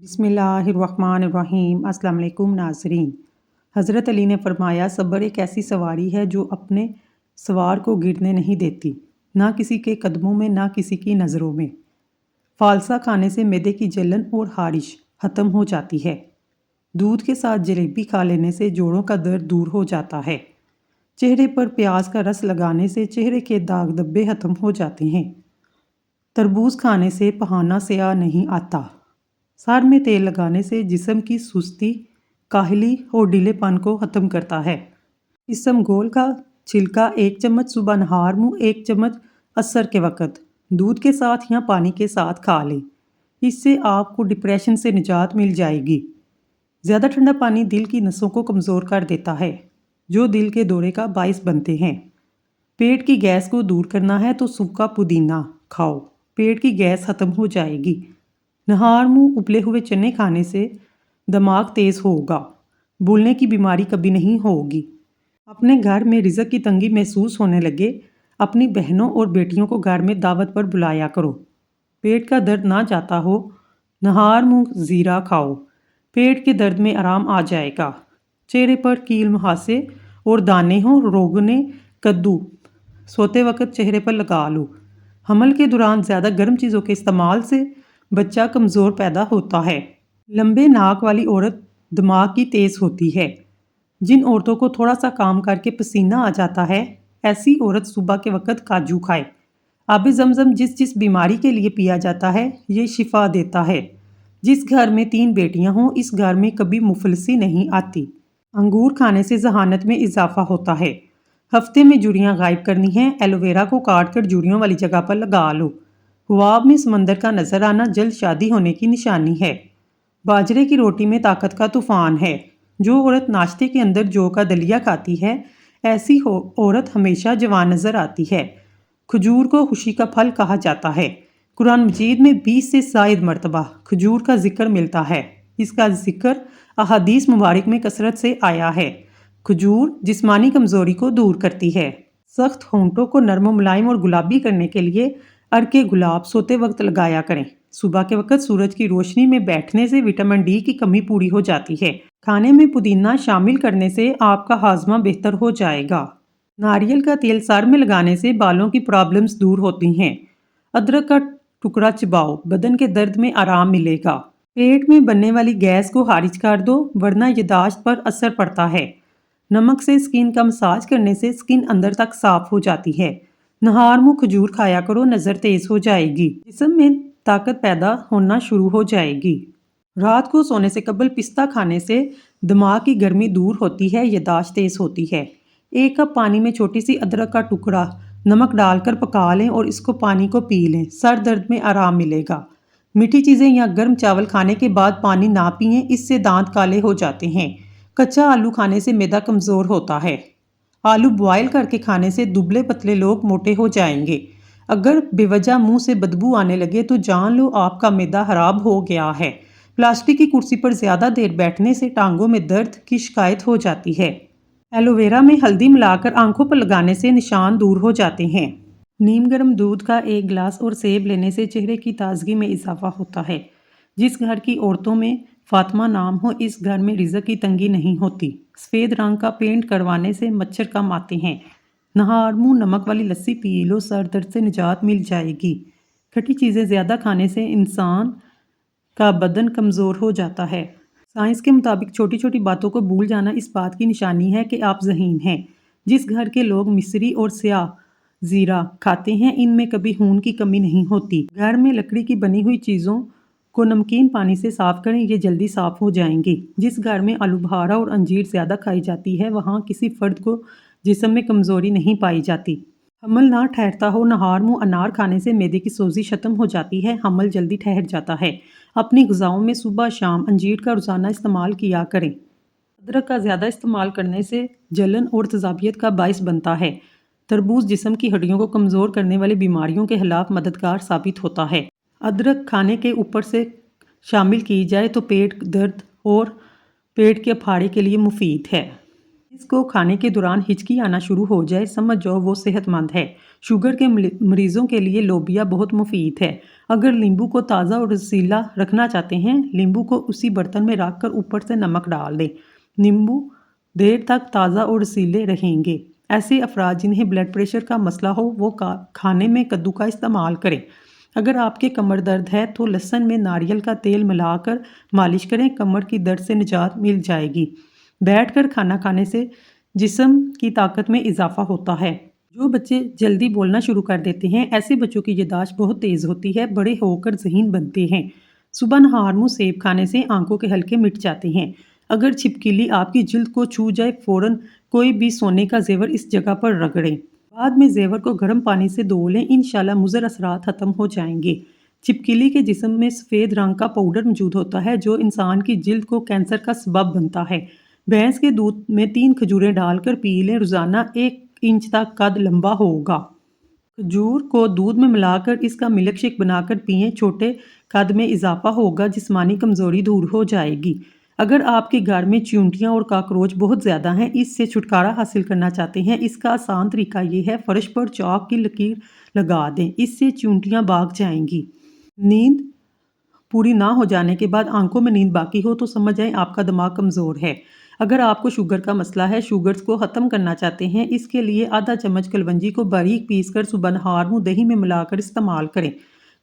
बिस्मिल्लाहिर्रहमानिर्रहीम। अस्सलाम वालेकुम नाज़रीन। हज़रत अली ने फरमाया, सब्र एक ऐसी सवारी है जो अपने सवार को गिरने नहीं देती, ना किसी के कदमों में ना किसी की नज़रों में। फालसा खाने से मैदे की जलन और हारिश ख़त्म हो जाती है। दूध के साथ जलेबी खा लेने से जोड़ों का दर्द दूर हो जाता है। चेहरे पर प्याज का रस लगाने से चेहरे के दाग धब्बे ख़त्म हो जाते हैं। तरबूज खाने से पहाना स्याह नहीं आता। सर में तेल लगाने से जिस्म की सुस्ती, काहली और ढीलेपन को ख़त्म करता है। इसबगोल का छिलका 1 चम्मच सुबह नहार मुँह 1 चम्मच असर के वक़्त दूध के साथ या पानी के साथ खा लें। इससे आपको डिप्रेशन से निजात मिल जाएगी। ज़्यादा ठंडा पानी दिल की नसों को कमज़ोर कर देता है, जो दिल के दौरे का बाइस बनते हैं। पेट की गैस को दूर करना है तो सूखा पुदीना खाओ, पेट की गैस ख़त्म हो जाएगी। नहार मुँह उबले हुए चने खाने से दिमाग तेज़ होगा, भूलने की बीमारी कभी नहीं होगी। अपने घर में रिज़्क की तंगी महसूस होने लगे, अपनी बहनों और बेटियों को घर में दावत पर बुलाया करो। पेट का दर्द ना जाता हो, नहार मुँह ज़ीरा खाओ, पेट के दर्द में आराम आ जाएगा। चेहरे पर कील मुहासे और दाने हों, रोगने कद्दू सोते वक्त चेहरे पर लगा लो। हमल के दौरान ज़्यादा गर्म चीज़ों के इस्तेमाल से बच्चा कमज़ोर पैदा होता है। लंबे नाक वाली औरत दिमाग की तेज़ होती है। जिन औरतों को थोड़ा सा काम करके पसीना आ जाता है, ऐसी औरत सुबह के वक्त काजू खाए। आब ज़मज़म जिस बीमारी के लिए पिया जाता है, ये शिफा देता है। जिस घर में 3 बेटियां हों, इस घर में कभी मुफलसी नहीं आती। अंगूर खाने से जहानत में इजाफा होता है। हफ्ते में जुड़ियां गायब करनी हैं, एलोवेरा को काट कर जुड़ियों वाली जगह पर लगा लो। ख्वाब में समंदर का नजर आना जल्द शादी होने की निशानी है। बाजरे की रोटी में ताकत का तूफान है। जो औरत नाश्ते के अंदर जौ का दलिया खाती है, ऐसी औरत हमेशा जवान नजर आती है। खजूर को खुशी का फल कहा जाता है। कुरान मजीद में 20 से ज़ायद मरतबा खजूर का जिक्र मिलता है। इसका जिक्र अहादीस मुबारक में कसरत से आया है। खजूर जिस्मानी कमज़ोरी को दूर करती है। सख्त होंठों को नरम मुलायम और गुलाबी करने के लिए अर्के गुलाब सोते वक्त लगाया करें। सुबह के वक्त सूरज की रोशनी में बैठने से विटामिन डी की कमी पूरी हो जाती है। खाने में पुदीना शामिल करने से आपका हाजमा बेहतर हो जाएगा। नारियल का तेल सर में लगाने से बालों की प्रॉब्लम्स दूर होती हैं। अदरक का टुकड़ा चबाओ, बदन के दर्द में आराम मिलेगा। पेट में बनने वाली गैस को खारिज कर दो, वरना यादाश्त पर असर पड़ता है। नमक से स्किन का मसाज करने से स्किन अंदर तक साफ हो जाती है। नहार मुँह खजूर खाया करो, नज़र तेज़ हो जाएगी, जिस्म में ताकत पैदा होना शुरू हो जाएगी। रात को सोने से कबल पिस्ता खाने से दिमाग की गर्मी दूर होती है, यादाश्त तेज़ होती है। 1 कप पानी में छोटी सी अदरक का टुकड़ा नमक डालकर पका लें और इसको पानी को पी लें, सर दर्द में आराम मिलेगा। मीठी चीज़ें या गर्म चावल खाने के बाद पानी ना पिएं, इससे दांत काले हो जाते हैं। कच्चा आलू खाने से मैदा कमज़ोर होता है। आलू बॉयल करके खाने से दुबले पतले लोग मोटे हो जाएंगे। अगर बेवजह मुंह से बदबू आने लगे तो जान लो आपका मैदा खराब हो गया है। प्लास्टिक की कुर्सी पर ज़्यादा देर बैठने से टांगों में दर्द की शिकायत हो जाती है। एलोवेरा में हल्दी मिलाकर आंखों पर लगाने से निशान दूर हो जाते हैं। नीम गर्म दूध का 1 गिलास और सेब लेने से चेहरे की ताजगी में इजाफा होता है। जिस घर की औरतों में फातिमा नाम हो, इस घर में रिज़्क की तंगी नहीं होती। सफ़ेद रंग का पेंट करवाने से मच्छर कम आते हैं। नहार मुँह नमक वाली लस्सी पी लो, सर दर्द से निजात मिल जाएगी। खट्टी चीज़ें ज़्यादा खाने से इंसान का बदन कमज़ोर हो जाता है। साइंस के मुताबिक छोटी छोटी बातों को भूल जाना इस बात की निशानी है कि आप ज़हीन हैं। जिस घर के लोग मिश्री और स्याह ज़ीरा खाते हैं, इनमें कभी खून की कमी नहीं होती। घर में लकड़ी की बनी हुई चीज़ों को नमकीन पानी से साफ़ करें, ये जल्दी साफ़ हो जाएंगी। जिस घर में आलू बुखारा और अंजीर ज़्यादा खाई जाती है, वहाँ किसी फ़र्द को जिस्म में कमज़ोरी नहीं पाई जाती। हमल ना ठहरता हो, नहार मुँह अनार खाने से मैदे की सोजिश ख़त्म हो जाती है, हमल जल्दी ठहर जाता है। अपनी ग़िज़ाओं में सुबह शाम अंजीर का रोज़ाना इस्तेमाल किया करें। अदरक का ज़्यादा इस्तेमाल करने से जलन और तेज़ाबियत का बाइस बनता है। तरबूज जिस्म की हड्डियों को कमज़ोर करने वाली बीमारियों के खिलाफ मददगार साबित होता है। अदरक खाने के ऊपर से शामिल की जाए तो पेट दर्द और पेट के फाड़े के लिए मुफीद है। اس کو کھانے کے دوران ہچکی آنا شروع ہو جائے سمجھ جاؤ وہ صحت مند ہے۔ شوگر کے مریضوں کے لیے لوبیا بہت مفید ہے۔ اگر لیمبو کو تازہ اور رسیلا رکھنا چاہتے ہیں، لیمبو کو اسی برتن میں رکھ کر اوپر سے نمک ڈال دیں۔ نیمبو دیر تک تازہ اور رسیلے رہیں گے۔ ایسے افراد جنہیں بلڈ پریشر کا مسئلہ ہو وہ کھانے میں کدو کا استعمال کریں۔ اگر آپ کے کمر درد ہے تو لہسن میں ناریل کا تیل ملا کر مالش کریں، کمر کی درد سے نجات مل جائے گی۔ بیٹھ کر کھانا کھانے سے جسم کی طاقت میں اضافہ ہوتا ہے۔ جو بچے جلدی بولنا شروع کر دیتے ہیں، ایسے بچوں کی یادداشت بہت تیز ہوتی ہے، بڑے ہو کر ذہین بنتے ہیں۔ صبح نہار منہ سیب کھانے سے آنکھوں کے حلقے مٹ جاتے ہیں۔ اگر چھپکلی آپ کی جلد کو چھو جائے فوراً کوئی بھی سونے کا زیور اس جگہ پر رگڑیں۔ بعد میں زیور کو گرم پانی سے دھو لیں، انشاءاللہ مضر اثرات ختم ہو جائیں گے۔ چھپکلی کے جسم میں سفید رنگ کا پاؤڈر موجود ہوتا ہے جو انسان کی جلد کو کینسر کا سبب بنتا ہے۔ بھینس کے دودھ میں 3 کھجوریں ڈال کر پی لیں، روزانہ 1 انچ تک قد لمبا ہوگا۔ کھجور کو دودھ میں ملا کر اس کا ملک شیک بنا کر پئیں، چھوٹے قد میں اضافہ ہوگا، جسمانی کمزوری دور ہو جائے گی۔ اگر آپ کے گھر میں چیونٹیاں اور کاکروچ بہت زیادہ ہیں، اس سے چھٹکارا حاصل کرنا چاہتے ہیں، اس کا آسان طریقہ یہ ہے فرش پر چاک کی لکیر لگا دیں، اس سے چیونٹیاں بھاگ جائیں گی۔ نیند پوری نہ ہو جانے کے بعد آنکھوں میں نیند باقی ہو تو سمجھ جائیں آپ کا دماغ کمزور ہے۔ اگر آپ کو شوگر کا مسئلہ ہے، شوگرز کو ختم کرنا چاہتے ہیں، اس کے لیے آدھا چمچ کلونجی کو باریک پیس کر صبح نہار منہ دہی میں ملا کر استعمال کریں۔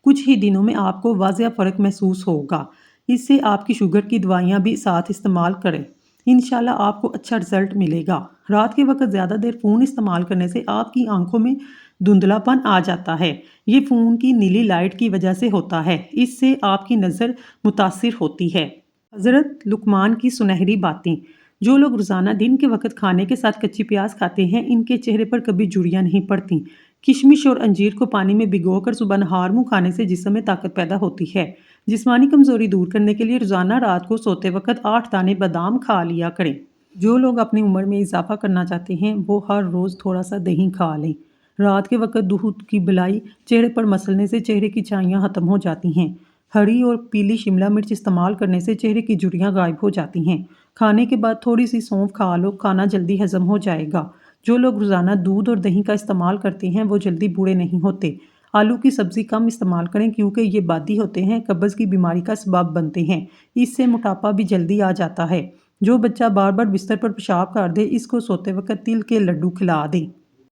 کچھ ہی دنوں میں آپ کو واضح فرق محسوس ہوگا۔ اس سے آپ کی شوگر کی دوائیاں بھی ساتھ استعمال کریں، انشاءاللہ آپ کو اچھا رزلٹ ملے گا۔ رات کے وقت زیادہ دیر فون استعمال کرنے سے آپ کی آنکھوں میں دھندلا پن آ جاتا ہے۔ یہ فون کی نیلی لائٹ کی وجہ سے ہوتا ہے، اس سے آپ کی نظر متاثر ہوتی ہے۔ حضرت لقمان کی سنہری باتیں۔ جو لوگ روزانہ دن کے وقت کھانے کے ساتھ کچی پیاز کھاتے ہیں، ان کے چہرے پر کبھی جھریاں نہیں پڑتی۔ کشمش اور انجیر کو پانی میں بھگو کر صبح نہار منہ کھانے سے جسم میں طاقت پیدا ہوتی ہے۔ جسمانی کمزوری دور کرنے کے لیے روزانہ رات کو سوتے وقت 8 دانے بادام کھا لیا کریں۔ جو لوگ اپنی عمر میں اضافہ کرنا چاہتے ہیں وہ ہر روز تھوڑا سا دہی کھا لیں۔ رات کے وقت دودھ کی بلائی چہرے پر مسلنے سے چہرے کی چھائیاں ختم ہو جاتی ہیں۔ ہری اور پیلی شملہ مرچ استعمال کرنے سے چہرے کی جھریاں غائب ہو جاتی ہیں۔ کھانے کے بعد تھوڑی سی سونف کھا لو، کھانا جلدی ہضم ہو جائے گا۔ جو لوگ روزانہ دودھ اور دہی کا استعمال کرتے ہیں وہ جلدی بوڑھے نہیں ہوتے۔ آلو کی سبزی کم استعمال کریں کیونکہ یہ بادی ہوتے ہیں، قبض کی بیماری کا سبب بنتے ہیں، اس سے موٹاپا بھی جلدی آ جاتا ہے۔ جو بچہ بار بار بستر پر پیشاب کر دے اس کو سوتے وقت تل کے لڈو کھلا دیں۔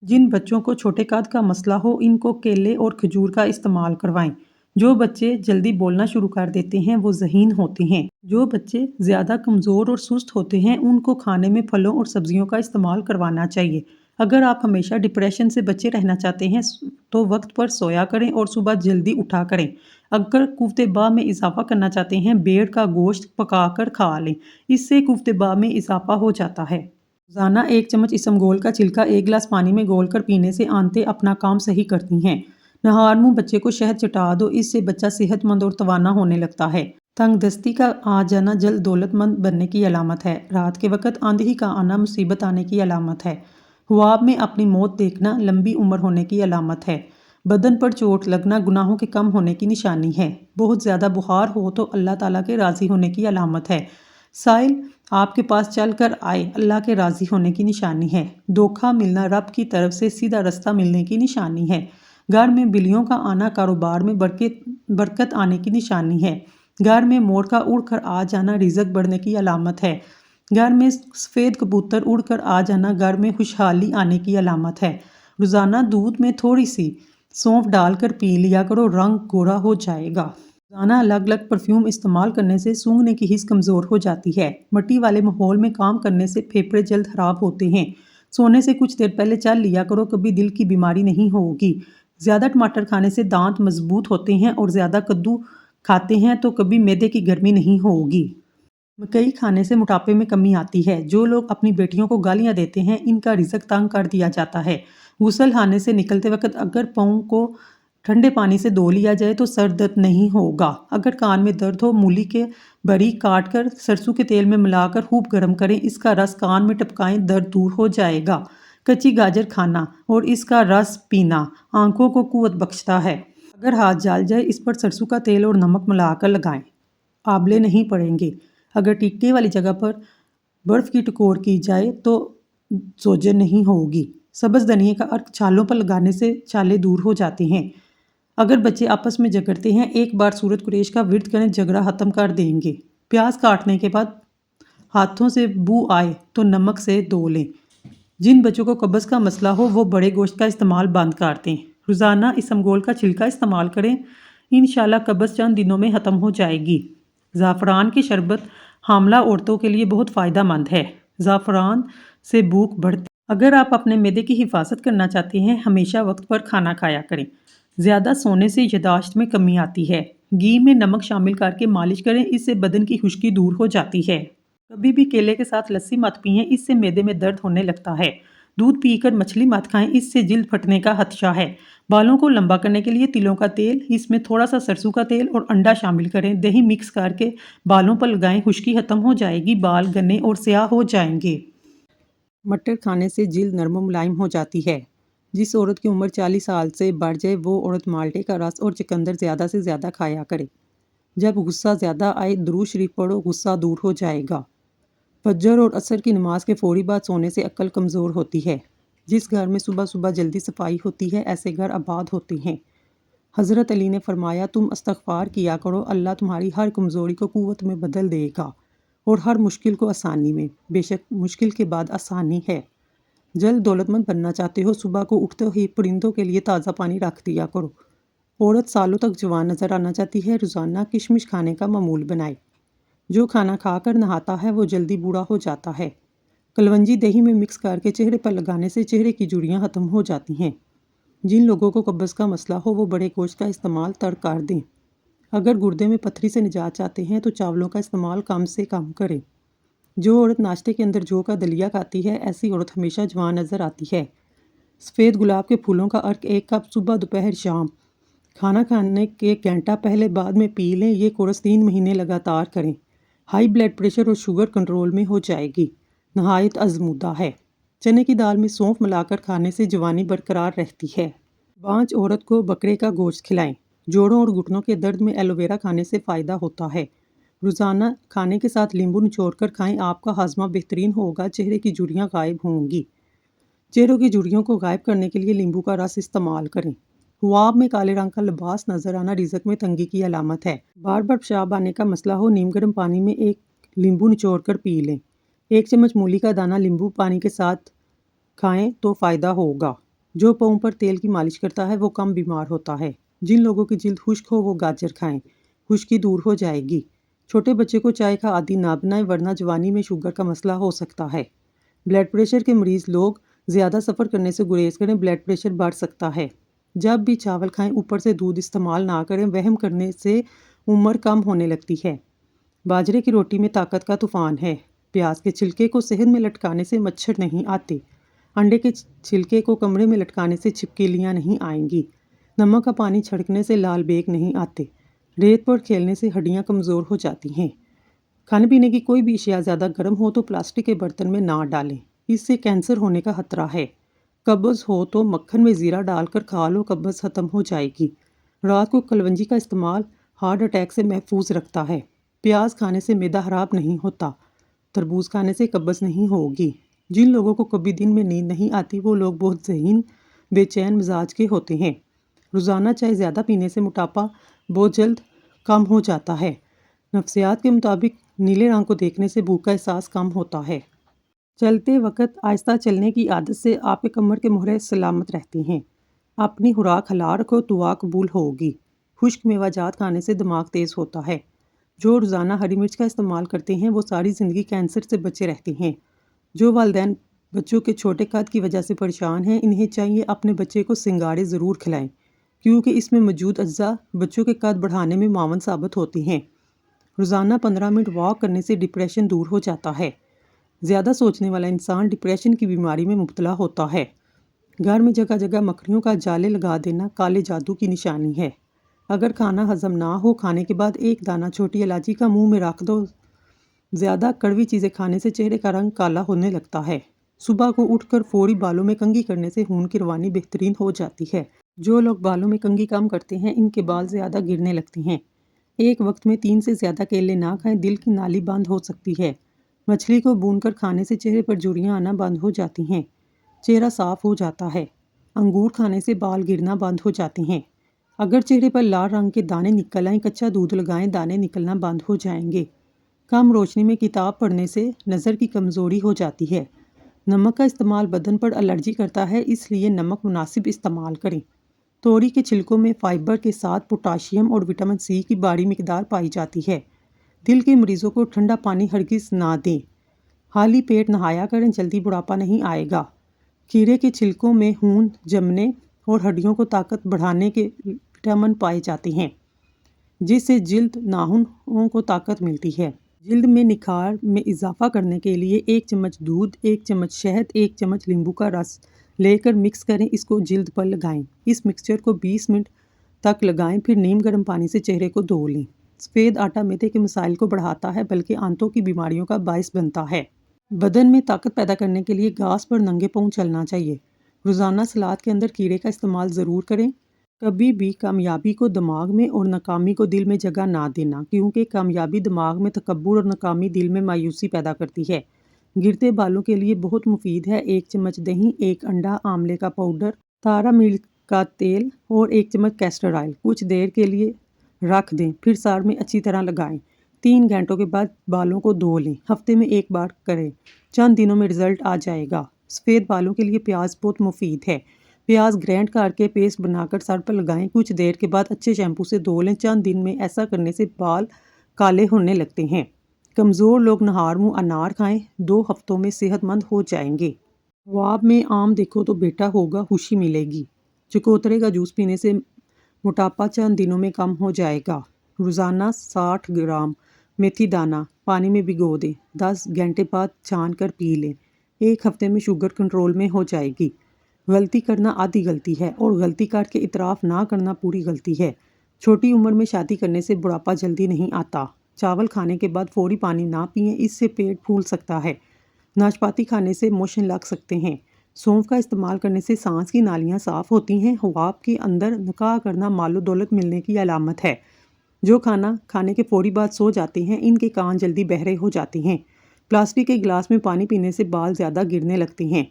جن بچوں کو چھوٹے قد کا مسئلہ ہو ان کو کیلے اور کھجور کا استعمال کروائیں۔ جو بچے جلدی بولنا شروع کر دیتے ہیں وہ ذہین ہوتے ہیں۔ جو بچے زیادہ کمزور اور سست ہوتے ہیں ان کو کھانے میں پھلوں اور سبزیوں کا استعمال کروانا چاہیے۔ اگر آپ ہمیشہ ڈپریشن سے بچے رہنا چاہتے ہیں تو وقت پر سویا کریں اور صبح جلدی اٹھا کریں۔ اگر کوفتے باہ میں اضافہ کرنا چاہتے ہیں، بیڑ کا گوشت پکا کر کھا لیں، اس سے کوفتے باہ میں اضافہ ہو جاتا ہے۔ روزانہ 1 چمچ اسمگول کا چھلکا 1 گلاس پانی میں گھول کر پینے سے آنتیں اپنا کام صحیح کرتی ہیں۔ نہار منہ بچے کو شہد چٹا دو، اس سے بچہ صحت مند اور توانا ہونے لگتا ہے۔ تنگ دستی کا آ جانا جلد دولت مند بننے کی علامت ہے۔ رات کے وقت آندھی کا آنا مصیبت آنے کی علامت ہے۔ خواب میں اپنی موت دیکھنا لمبی عمر ہونے کی علامت ہے۔ بدن پر چوٹ لگنا گناہوں کے کم ہونے کی نشانی ہے۔ بہت زیادہ بخار ہو تو اللہ تعالیٰ کے راضی ہونے کی علامت ہے۔ سائل آپ کے پاس چل کر آئے، اللہ کے راضی ہونے کی نشانی ہے۔ دھوکہ ملنا رب کی طرف سے سیدھا رستہ ملنے کی نشانی ہے۔ گھر میں بلیوں کا آنا کاروبار میں برکت آنے کی نشانی ہے۔ گھر میں مور کا اڑ کر آ جانا رزق بڑھنے کی علامت ہے۔ گھر میں سفید کبوتر اڑ کر آ جانا گھر میں خوشحالی آنے کی علامت ہے۔ روزانہ دودھ میں تھوڑی سی سونف ڈال کر پی لیا کرو، رنگ گورا ہو جائے گا۔ روزانہ الگ الگ پرفیوم استعمال کرنے سے سونگھنے کی حس کمزور ہو جاتی ہے۔ مٹی والے ماحول میں کام کرنے سے پھیپھڑے جلد خراب ہوتے ہیں۔ سونے سے کچھ دیر پہلے چل لیا کرو، کبھی دل کی بیماری نہیں ہوگی۔ زیادہ ٹماٹر کھانے سے دانت مضبوط ہوتے ہیں اور زیادہ کدو کھاتے ہیں تو کبھی معدے کی گرمی نہیں ہوگی۔ مکئی کھانے سے موٹاپے میں کمی آتی ہے۔ جو لوگ اپنی بیٹیوں کو گالیاں دیتے ہیں ان کا رزق تنگ کر دیا جاتا ہے۔ غسل خانے سے نکلتے وقت اگر پاؤں کو ٹھنڈے پانی سے دھو لیا جائے تو سر درد نہیں ہوگا۔ اگر کان میں درد ہو مولی کے باریک کاٹ کر سرسوں کے تیل میں ملا کر خوب گرم کریں، اس کا رس کان میں ٹپکائیں، درد دور ہو جائے گا۔ کچی گاجر کھانا اور اس کا رس پینا آنکھوں کو قوت بخشتا ہے۔ اگر ہاتھ جل جائے اس پر سرسوں کا تیل اور نمک ملا کر لگائیں، آبلے نہیں پڑیں گے۔ اگر ٹیکے والی جگہ پر برف کی ٹکور کی جائے تو सूजन नहीं होगी। सब्ज़ धनिए का अर्क छालों पर लगाने से छाले दूर हो जाते हैं। अगर बच्चे आपस में झगड़ते हैं, एक बार सूरत कुरैश का विर्द करें, झगड़ा ख़त्म कर देंगे। प्याज काटने के बाद हाथों से बू आए तो नमक से धो लें। जिन बच्चों को कब्ज़ का मसला हो वो बड़े गोश्त का इस्तेमाल बंद कर दें। रोज़ाना इसबगोल का छिलका इस्तेमाल करें, इंशाल्लाह कब्ज़ चंद दिनों में ख़त्म हो जाएगी। ज़ाफ़रान की शरबत हामला औरतों के लिए बहुत फ़ायदेमंद है। ज़ाफ़रान से भूख बढ़ती। अगर आप अपने मैदे की हिफाजत करना चाहते हैं, हमेशा वक्त पर खाना खाया करें। ज़्यादा सोने से याददाश्त में कमी आती है। घी में नमक शामिल करके मालिश करें, इससे बदन की खुश्की दूर हो जाती है। कभी भी केले के साथ लस्सी मत पिएं, इससे मैदे में दर्द होने लगता है। दूध पीकर मछली मत खाएं, इससे जिल्द फटने का खदशा है। बालों को लंबा करने के लिए तिलों का तेल, इसमें थोड़ा सा सरसों का तेल और अंडा शामिल करें। दही मिक्स करके बालों पर लगाएं, खुश्की खत्म हो जाएगी, बाल घने और स्याह हो जाएंगे। मटर खाने से जिल्द नरम व मुलायम हो जाती है। जिस औरत की उम्र 40 साल से बढ़ जाए वो औरत माल्टे का रस और चुकंदर ज़्यादा से ज़्यादा खाया करे। जब गुस्सा ज़्यादा आए दुरूद शरीफ पढ़ो, गुस्सा दूर हो जाएगा। फज्र और असर की नमाज के फौरी बाद सोने से अक्ल कमज़ोर होती है। जिस घर में सुबह सुबह जल्दी सफाई होती है, ऐसे घर आबाद होते हैं। हज़रत अली ने फरमाया, तुम इस्तग़फ़ार किया करो, अल्लाह तुम्हारी हर कमज़ोरी को क़ुव्वत में बदल देगा और हर मुश्किल को आसानी में। बेशक मुश्किल के बाद आसानी है। जल्द दौलतमंद बनना चाहते हो, सुबह को उठते ही परिंदों के लिए ताज़ा पानी रख दिया करो। औरत सालों तक जवान नज़र आना चाहती है, रोज़ाना किशमिश खाने का मामूल बनाए। जो खाना खाकर नहाता है वो जल्दी बूढ़ा हो जाता है। कलवंजी दही में मिक्स करके चेहरे पर लगाने से चेहरे की झुर्रियाँ ख़त्म हो जाती हैं। जिन लोगों को कब्ज़ का मसला हो वो बड़े गोश्त का इस्तेमाल तर्क कर दें। अगर गुर्दे में पथरी से निजात चाहते हैं तो चावलों का इस्तेमाल कम से कम करें। जो औरत नाश्ते के अंदर जौ का दलिया खाती है, ऐसी औरत हमेशा जवान नज़र आती है। सफ़ेद गुलाब के फूलों का अर्क 1 कप सुबह दोपहर शाम खाना खाने के घंटा पहले बाद में पी लें। ये कोर्स 3 महीने लगातार करें। हाई ब्लड प्रेशर और शुगर कंट्रोल में हो जाएगी। नहायत आजमूदा है। चने की दाल में सौंफ मिलाकर खाने से जवानी बरकरार रहती है। बांझ औरत को बकरे का गोश्त खिलाएं। जोड़ों और घुटनों के दर्द में एलोवेरा खाने से फ़ायदा होता है। रोज़ाना खाने के साथ नींबू निचोड़कर खाएं, आपका हाजमा बेहतरीन होगा, चेहरे की झुर्रियाँ गायब होंगी। चेहरों की झुर्रियों को गायब करने के लिए नींबू का रस इस्तेमाल करें। ख्वाब में काले रंग का लिबास नजर आना रिज़्क में तंगी की अलामत है। बार बार पेशाब आने का मसला हो, नीम गर्म पानी में एक नींबू निचोड़कर पी लें। 1 चम्मच मूली का दाना नींबू पानी के साथ खाएं तो फ़ायदा होगा। जो पाँव पर तेल की मालिश करता है वो कम बीमार होता है। जिन लोगों की जिल्द खुश्क हो वो गाजर खाएं, खुश्की दूर हो जाएगी। छोटे बच्चे को चाय का आदी ना बनाएं, वरना जवानी में शुगर का मसला हो सकता है। ब्लड प्रेशर के मरीज़ लोग ज़्यादा सफ़र करने से गुरेज करें, ब्लड प्रेशर बढ़ सकता है। जब भी चावल खाएं ऊपर से दूध इस्तेमाल ना करें, वहम करने से उम्र कम होने लगती है। बाजरे की रोटी में ताकत का तूफ़ान है। प्याज के छिलके को सेहत में लटकाने से मच्छर नहीं आते। अंडे के छिलके को कमरे में लटकाने से छिपकलियाँ नहीं आएंगी। नमक का पानी छिड़कने से लाल बेग नहीं आते। रेत पर खेलने से हड्डियाँ कमज़ोर हो जाती हैं। खाने पीने की कोई भी अशिया ज़्यादा गर्म हो तो प्लास्टिक के बर्तन में ना डालें, इससे कैंसर होने का खतरा है। कब्ज़ हो तो मक्खन में ज़ीरा डालकर खा लो, कब्ज़ ख़त्म हो जाएगी। रात को कलवंजी का इस्तेमाल हार्ट अटैक से महफूज रखता है। प्याज खाने से मैदा ख़राब नहीं होता। तरबूज खाने से कब्ज़ नहीं होगी। जिन लोगों को कभी दिन में नींद नहीं आती वो लोग बहुत ज़हीन बेचैन मिजाज के होते हैं। रोज़ाना चाय ज़्यादा पीने से मोटापा बहुत जल्द कम हो जाता है। नफ्सियात के मुताबिक नीले रंग को देखने से भूख का एहसास कम होता है। चलते वक्त आहिस्ता चलने की आदत से आपके कमर के मोहरे सलामत रहती हैं। अपनी खुराक हला रखो, दुआ कबूल होगी। खुश्क मेवाजात खाने से दिमाग तेज़ होता है। जो रोज़ाना हरी मिर्च का इस्तेमाल करते हैं वो सारी ज़िंदगी कैंसर से बचे रहते हैं। जो वालिदैन बच्चों के छोटे कद की वजह से परेशान हैं, इन्हें चाहिए अपने बच्चे को सिंगाड़े ज़रूर खिलाएं, क्योंकि इसमें मौजूद अज्जा बच्चों के कद बढ़ाने में मावन साबित होती हैं। रोज़ाना 15 मिनट वॉक करने से डिप्रेशन दूर हो जाता है। ज़्यादा सोचने वाला इंसान डिप्रेशन की बीमारी में मुब्तला होता है। घर में जगह जगह मकड़ियों का जाले लगा देना काले जादू की निशानी है। अगर खाना हजम ना हो, खाने के बाद एक दाना छोटी इलायची का मुंह में रख दो। ज़्यादा कड़वी चीज़ें खाने से चेहरे का रंग काला होने लगता है। सुबह को उठकर फौरी बालों में कंघी करने से खून की रवानी बेहतरीन हो जाती है। जो लोग बालों में कंघी कम करते हैं, इनके बाल ज़्यादा गिरने लगते हैं। एक वक्त में 3 से ज़्यादा केले ना खाएं, दिल की नाली बंद हो सकती है। مچھلی کو بھون کر کھانے سے چہرے پر جھریاں آنا بند ہو جاتی ہیں، چہرہ صاف ہو جاتا ہے۔ انگور کھانے سے بال گرنا بند ہو جاتے ہیں۔ اگر چہرے پر لال رنگ کے دانے نکل آئیں، کچا دودھ لگائیں، دانے نکلنا بند ہو جائیں گے۔ کم روشنی میں کتاب پڑھنے سے نظر کی کمزوری ہو جاتی ہے۔ نمک کا استعمال بدن پر الرجی کرتا ہے، اس لیے نمک مناسب استعمال کریں۔ توری کے چھلکوں میں فائبر کے ساتھ پوٹاشیم اور وٹامن سی کی بڑی مقدار پائی جاتی ہے۔ دل کے مریضوں کو ٹھنڈا پانی ہرگز نہ دیں۔ خالی پیٹ نہایا کریں، جلدی بڑھاپا نہیں آئے گا۔ کھیرے کے چھلکوں میں خون جمنے اور ہڈیوں کو طاقت بڑھانے کے وٹامن پائے جاتے ہیں، جس سے جلد ناخنوں کو طاقت ملتی ہے۔ جلد میں نکھار میں اضافہ کرنے کے لیے 1 چمچ دودھ، 1 چمچ شہد، 1 چمچ لیمبو کا رس لے کر مکس کریں، اس کو جلد پر لگائیں۔ اس مکسچر کو 20 منٹ تک لگائیں، پھر نیم گرم پانی سے چہرے کو دھو لیں۔ سفید آٹا معدے کے مسائل کو بڑھاتا ہے بلکہ آنتوں کی بیماریوں کا باعث بنتا ہے۔ بدن میں طاقت پیدا کرنے کے لیے گھاس پر ننگے پاؤں چلنا چاہیے۔ روزانہ سلاد کے اندر کھیرے کا استعمال ضرور کریں۔ کبھی بھی کامیابی کو دماغ میں اور ناکامی کو دل میں جگہ نہ دینا، کیونکہ کامیابی دماغ میں تکبر اور ناکامی دل میں مایوسی پیدا کرتی ہے۔ گرتے بالوں کے لیے بہت مفید ہے 1 چمچ دہی، 1 انڈا، آملے کا پاؤڈر، تارا ملک کا تیل اور 1 چمچ کیسٹر آئل۔ کچھ دیر کے لیے رکھ دیں، پھر سر میں اچھی طرح لگائیں۔ 3 گھنٹوں کے بعد بالوں کو دھو لیں، ہفتے میں 1 بار کریں، چند دنوں میں رزلٹ آ جائے گا۔ سفید بالوں کے لیے پیاز بہت مفید ہے۔ پیاز گرینڈ کر کے پیسٹ بنا کر سر پر لگائیں، کچھ دیر کے بعد اچھے شیمپو سے دھو لیں، چند دن میں ایسا کرنے سے بال کالے ہونے لگتے ہیں۔ کمزور لوگ نہار منہ انار کھائیں، 2 ہفتوں میں صحت مند ہو جائیں گے۔ خواب میں آم دیکھو تو بیٹا ہوگا، خوشی ملے گی۔ چکوترے کا جوس پینے سے موٹاپا چند دنوں میں کم ہو جائے گا۔ روزانہ 60 گرام میتھی دانہ پانی میں بھگو دیں، 10 گھنٹے بعد چھان کر پی لیں، 1 ہفتے میں شوگر کنٹرول میں ہو جائے گی۔ غلطی کرنا آدھی غلطی ہے اور غلطی کر کے اعتراف نہ کرنا پوری غلطی ہے۔ چھوٹی عمر میں شادی کرنے سے بڑھاپا جلدی نہیں آتا۔ چاول کھانے کے بعد فوری پانی نہ پئیں، اس سے پیٹ پھول سکتا ہے۔ ناشپاتی کھانے سے موشن لگ سکتے ہیں۔ سونف کا استعمال کرنے سے سانس کی نالیاں صاف ہوتی ہیں۔ خواب کے اندر نکاح کرنا مال و دولت ملنے کی علامت ہے۔ جو کھانا کھانے کے فوری بعد سو جاتے ہیں، ان کے کان جلدی بہرے ہو جاتے ہیں۔ پلاسٹک کے گلاس میں پانی پینے سے بال زیادہ گرنے لگتے ہیں۔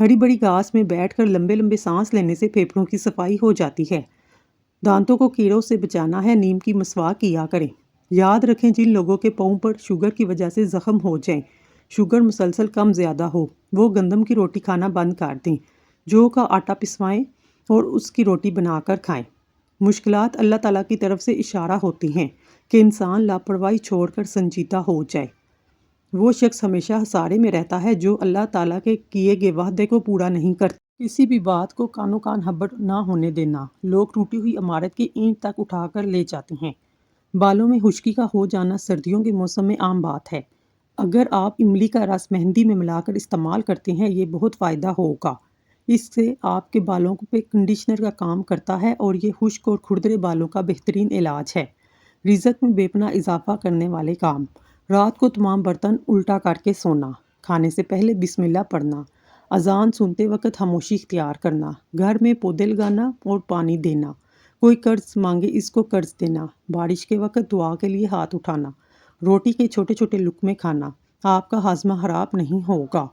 ہری بڑی گھاس میں بیٹھ کر لمبے لمبے سانس لینے سے پھیپھڑوں کی صفائی ہو جاتی ہے۔ دانتوں کو کیڑوں سے بچانا ہے، نیم کی مسواک کیا کریں۔ یاد رکھیں، جن لوگوں کے پاؤں پر شوگر کی وجہ سے زخم ہو جائیں، شوگر مسلسل کم زیادہ ہو، وہ گندم کی روٹی کھانا بند کر دیں، جو کا آٹا پسوائیں اور اس کی روٹی بنا کر کھائیں۔ مشکلات اللہ تعالیٰ کی طرف سے اشارہ ہوتی ہیں کہ انسان لاپرواہی چھوڑ کر سنجیدہ ہو جائے۔ وہ شخص ہمیشہ خسارے میں رہتا ہے جو اللہ تعالیٰ کے کیے گئے وعدے کو پورا نہیں کرتا۔ کسی بھی بات کو کانوں کان ہبڑ نہ ہونے دینا۔ لوگ ٹوٹی ہوئی عمارت کی اینٹ تک اٹھا کر لے جاتے ہیں۔ بالوں میں خشکی کا ہو جانا سردیوں کے موسم میں عام بات ہے۔ اگر آپ املی کا رس مہندی میں ملا کر استعمال کرتے ہیں، یہ بہت فائدہ ہوگا۔ اس سے آپ کے بالوں پہ کنڈیشنر کا کام کرتا ہے اور یہ خشک اور کھردرے بالوں کا بہترین علاج ہے۔ رزق میں بے پناہ اضافہ کرنے والے کام۔ رات کو تمام برتن الٹا کر کے سونا، کھانے سے پہلے بسم اللہ پڑھنا، اذان سنتے وقت خاموشی اختیار کرنا، گھر میں پودے لگانا اور پانی دینا، کوئی قرض مانگے اس کو قرض دینا، بارش کے وقت دعا کے لیے ہاتھ اٹھانا، روٹی کے چھوٹے چھوٹے لقمے کھانا، آپ کا ہاضمہ خراب نہیں ہوگا۔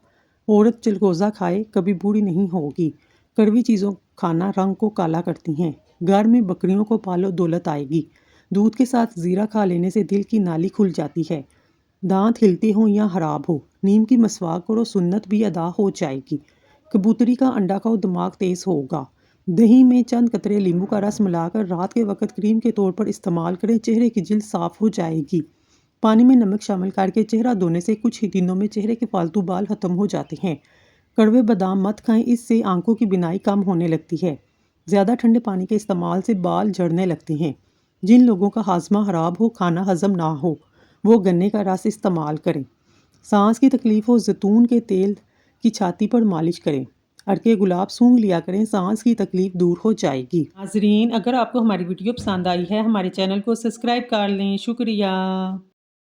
عورت چلگوزہ کھائے کبھی بوڑھی نہیں ہوگی۔ کڑوی چیزوں کھانا رنگ کو کالا کرتی ہیں۔ گھر میں بکریوں کو پالو، دولت آئے گی۔ دودھ کے ساتھ زیرہ کھا لینے سے دل کی نالی کھل جاتی ہے۔ دانت ہلتے ہوں یا خراب ہو، نیم کی مسواک کرو، سنت بھی ادا ہو جائے گی۔ کبوتری کا انڈا کھاؤ، دماغ تیز ہوگا۔ دہی میں چند قطرے لیمو کا رس ملا کر رات کے وقت کریم کے طور پر استعمال کریں، چہرے کی جلد صاف ہو جائے گی۔ پانی میں نمک شامل کر کے چہرہ دھونے سے کچھ ہی دنوں میں چہرے کے فالتو بال ختم ہو جاتے ہیں۔ کڑوے بادام مت کھائیں، اس سے آنکھوں کی بینائی کم ہونے لگتی ہے۔ زیادہ ٹھنڈے پانی کے استعمال سے بال جھڑنے لگتے ہیں۔ جن لوگوں کا ہاضمہ خراب ہو، کھانا ہضم نہ ہو، وہ گنے کا رس استعمال کریں۔ سانس کی تکلیف ہو، زیتون کے تیل کی چھاتی پر مالش کریں۔ عرقِ گلاب سونگھ لیا کریں، سانس کی تکلیف دور ہو جائے گی۔ ناظرین، اگر آپ کو ہماری ویڈیو پسند آئی ہے، ہمارے چینل کو سبسکرائب کر لیں۔ شکریہ۔